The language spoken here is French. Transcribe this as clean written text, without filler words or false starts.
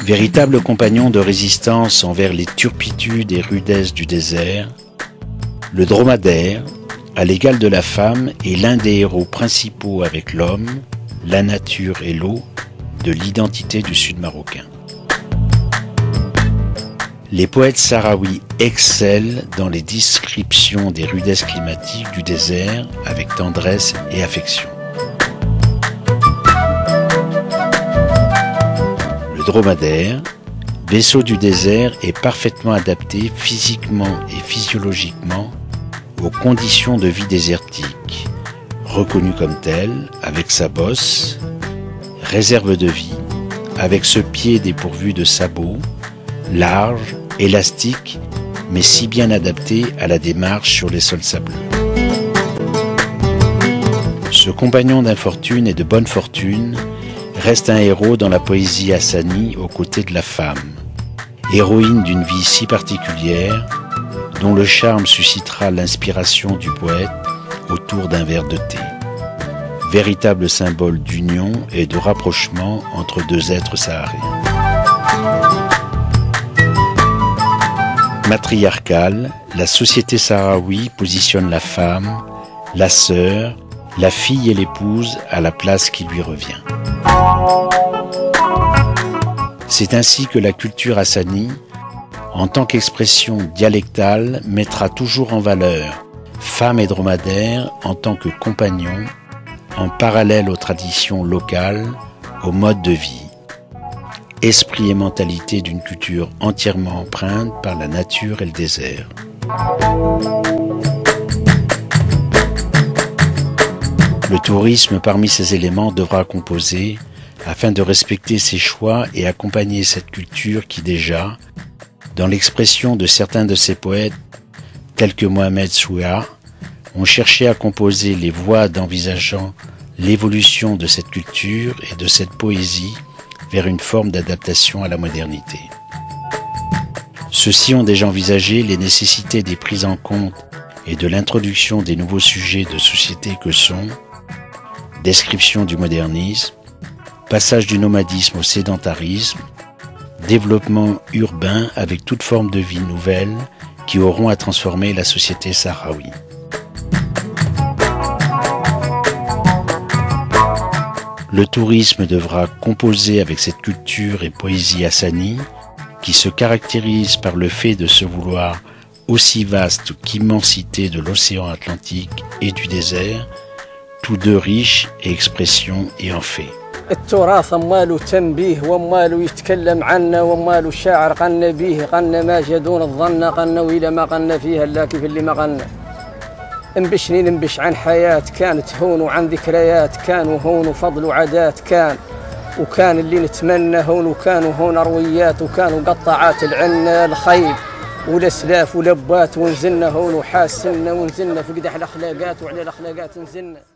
Véritable compagnon de résistance envers les turpitudes et rudesses du désert, le dromadaire, à l'égal de la femme, est l'un des héros principaux avec l'homme, la nature et l'eau de l'identité du Sud marocain. Les poètes sahraouis excellent dans les descriptions des rudesses climatiques du désert avec tendresse et affection. Le dromadaire, vaisseau du désert, est parfaitement adapté physiquement et physiologiquement aux conditions de vie désertiques, reconnu comme tel avec sa bosse, réserve de vie, avec ce pied dépourvu de sabots, large, élastique, mais si bien adapté à la démarche sur les sols sableux. Ce compagnon d'infortune et de bonne fortune reste un héros dans la poésie hassanie aux côtés de la femme, héroïne d'une vie si particulière, dont le charme suscitera l'inspiration du poète autour d'un verre de thé. Véritable symbole d'union et de rapprochement entre deux êtres sahariens. Matriarcale, la société sahraoui positionne la femme, la sœur, la fille et l'épouse à la place qui lui revient. C'est ainsi que la culture hassanie, en tant qu'expression dialectale, mettra toujours en valeur femme et dromadaire en tant que compagnons, en parallèle aux traditions locales, au mode de vie. Esprit et mentalité d'une culture entièrement empreinte par la nature et le désert. Le tourisme parmi ces éléments devra composer afin de respecter ses choix et accompagner cette culture qui déjà, dans l'expression de certains de ses poètes, tels que Mohamed Souha, ont cherché à composer les voies d'envisageant l'évolution de cette culture et de cette poésie vers une forme d'adaptation à la modernité. Ceux-ci ont déjà envisagé les nécessités des prises en compte et de l'introduction des nouveaux sujets de société que sont description du modernisme, passage du nomadisme au sédentarisme, développement urbain avec toute forme de vie nouvelle qui auront à transformer la société sahraoui. Le tourisme devra composer avec cette culture et poésie hassanie qui se caractérise par le fait de se vouloir aussi vaste qu'immensité de l'océan Atlantique et du désert, tous deux riches et expression et en fait. التراث ماله تنبيه وماله يتكلم عنه وماله الشاعر غنى به غنى ما جدون الظن غنى وإلى ما غنى فيها لا كيف اللي ما غنى انبشني ننبش عن حياة كانت هون وعن ذكريات كانوا هون وفضل وعادات كان وكان اللي نتمنى هون وكانوا هون أرويات وكانوا قطعات العنا الخيل والأسلاف ولبات ونزلنا هون وحاسنا ونزلنا في قدح الأخلاقات وعلى الأخلاقات نزلنا